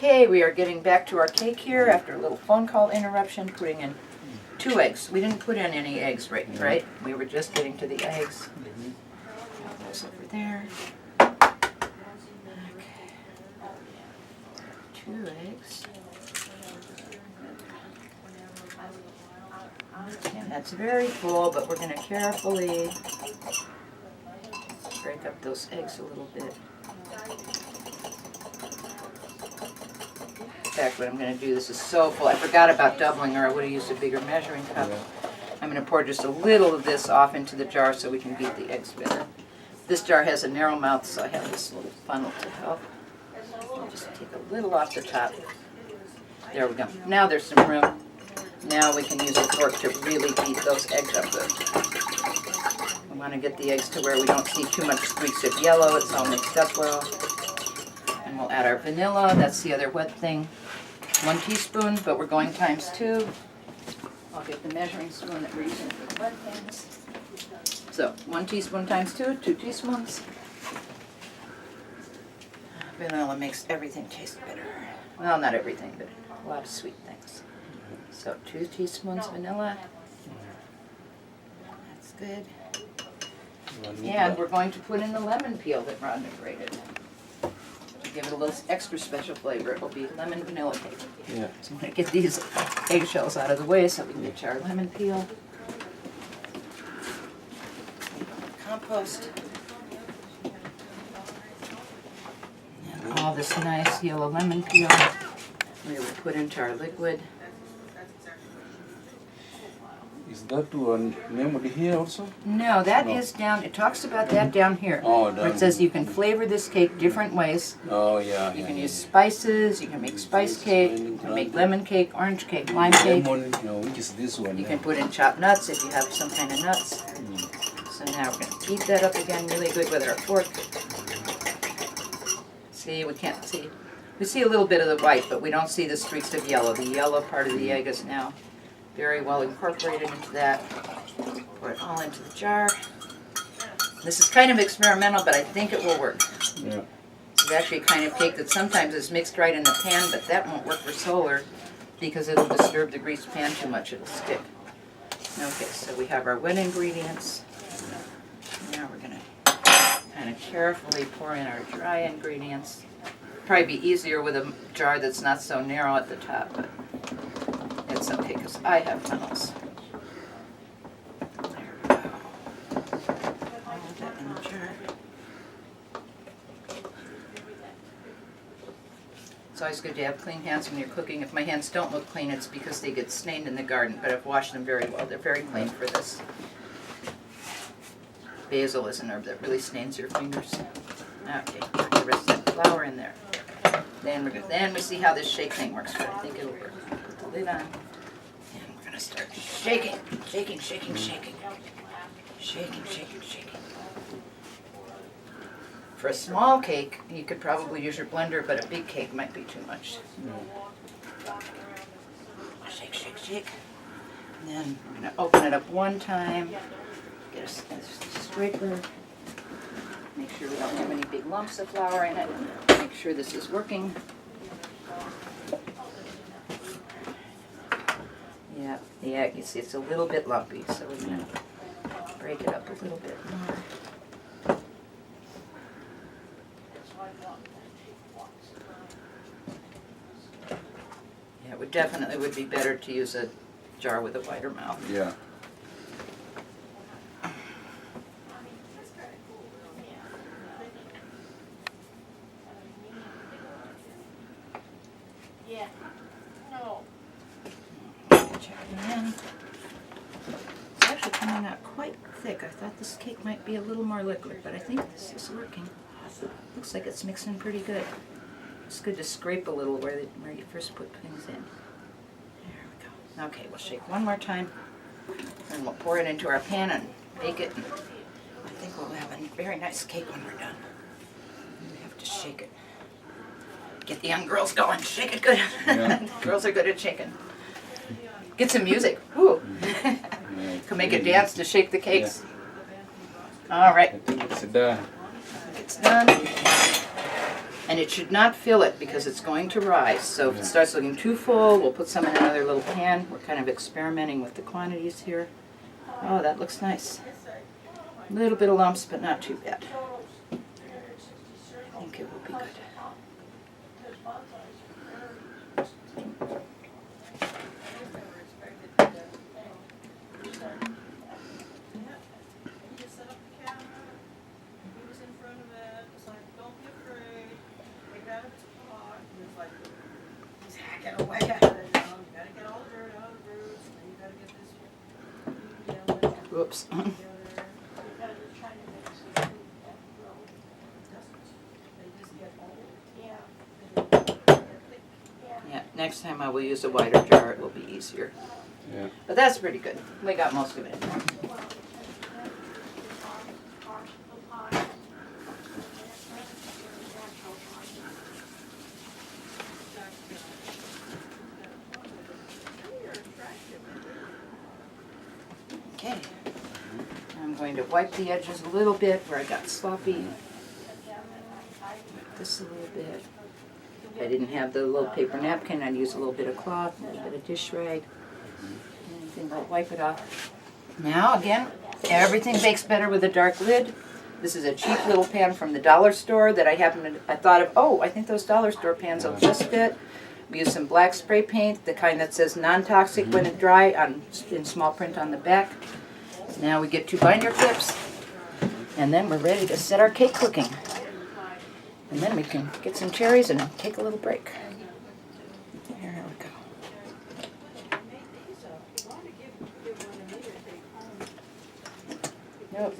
Okay, we are getting back to our cake here after a little phone call interruption, putting in 2 eggs. We didn't put in any eggs, right? We were just getting to the eggs. Got those over there. Okay. 2 eggs. And that's very full, but we're going to carefully break up those eggs a little bit. In fact, what I'm going to do, this is so full. I forgot about doubling, or I would have used a bigger measuring cup. I'm going to pour just a little of this off into the jar so we can beat the eggs better. This jar has a narrow mouth, so I have this little funnel to help. I'll just take a little off the top. There we go. Now there's some room. Now we can use a fork to really beat those eggs up good. We want to get the eggs to where we don't see too much streaks of yellow. It's all mixed up well. And we'll add our vanilla. That's the other wet thing. 1 teaspoon, but we're going times 2. I'll get the measuring spoon that we're using for the wet things. So 1 teaspoon times 2, 2 teaspoons. Vanilla makes everything taste better. Well, not everything, but a lot of sweet things. So 2 teaspoons vanilla. That's good. And we're going to put in the lemon peel that Rodney grated. To give it a little extra special flavor, it will be lemon vanilla cake. Yeah. So I'm going to get these eggshells out of the way so we can get to our lemon peel. Compost. And all this nice yellow lemon peel we will put into our liquid. Is that one named here also? No, that is down, it talks about that down here. Oh, where it says you can flavor this cake different ways. Oh, yeah. You can use spices, you can make spice cake, you can make lemon cake, orange cake, lime cake. Lemon, which is this one? You can put in chopped nuts if you have some kind of nuts. So now we're going to beat that up again really good with our fork. See, we can't see. We see a little bit of the white, but we don't see the streaks of yellow. The yellow part of the egg is now very well incorporated into that. Pour it all into the jar. This is kind of experimental, but I think it will work. Yeah. It's actually a kind of cake that sometimes is mixed right in the pan, but that won't work for solar because it'll disturb the greased pan too much. It'll stick. Okay, so we have our wet ingredients. Now we're going to kind of carefully pour in our dry ingredients. Probably be easier with a jar that's not so narrow at the top, but it's okay because I have funnels. There we go. All of that in the jar. It's always good to have clean hands when you're cooking. If my hands don't look clean, it's because they get stained in the garden, but I've washed them very well. They're very clean for this. Basil is an herb that really stains your fingers. Okay, put the rest of that flour in there. Then we're good. Then we see how this shake thing works, but I think it'll work. Put the lid on, and we're going to start shaking, shaking, shaking, shaking. Shaking, shaking, shaking. For a small cake, you could probably use your blender, but a big cake might be too much. Shake, shake, shake. And then we're going to open it up one time. Get a scraper. Make sure we don't have any big lumps of flour in it. Make sure this is working. Yeah, you see it's a little bit lumpy, so we're going to break it up a little bit more. Yeah, it would definitely be better to use a jar with a wider mouth. Yeah. Check it in. It's actually coming out quite thick. I thought this cake might be a little more liquid, but I think this is working. Looks like it's mixing pretty good. It's good to scrape a little where you first put things in. There we go. Okay, we'll shake one more time, and we'll pour it into our pan and bake it. And I think we'll have a very nice cake when we're done. We have to shake it. Get the young girls going. Shake it good. Yeah. Girls are good at shaking. Get some music. Ooh. Can make a dance to shake the cakes. Yeah. All right. I think it's done. It's done. And it should not fill it because it's going to rise. So if it starts looking too full, we'll put some in another little pan. We're kind of experimenting with the quantities here. Oh, that looks nice. A little bit of lumps, but not too bad. I think it will be good. Whoops. Yeah, next time I will use a wider jar, it will be easier. Yeah. But that's pretty good. We got most of it in there. Okay. I'm going to wipe the edges a little bit where I got sloppy. Wipe this a little bit. If I didn't have the little paper napkin, I'd use a little bit of cloth, a little bit of dish rag. And then I'll wipe it off. Now again, everything bakes better with a dark lid. This is a cheap little pan from the dollar store that I thought of, oh, I think those dollar store pans will just fit. We use some black spray paint, the kind that says non-toxic when it dry, in small print on the back. Now we get 2 binder clips, and then we're ready to set our cake cooking. And then we can get some cherries and take a little break. Here we go. Nope.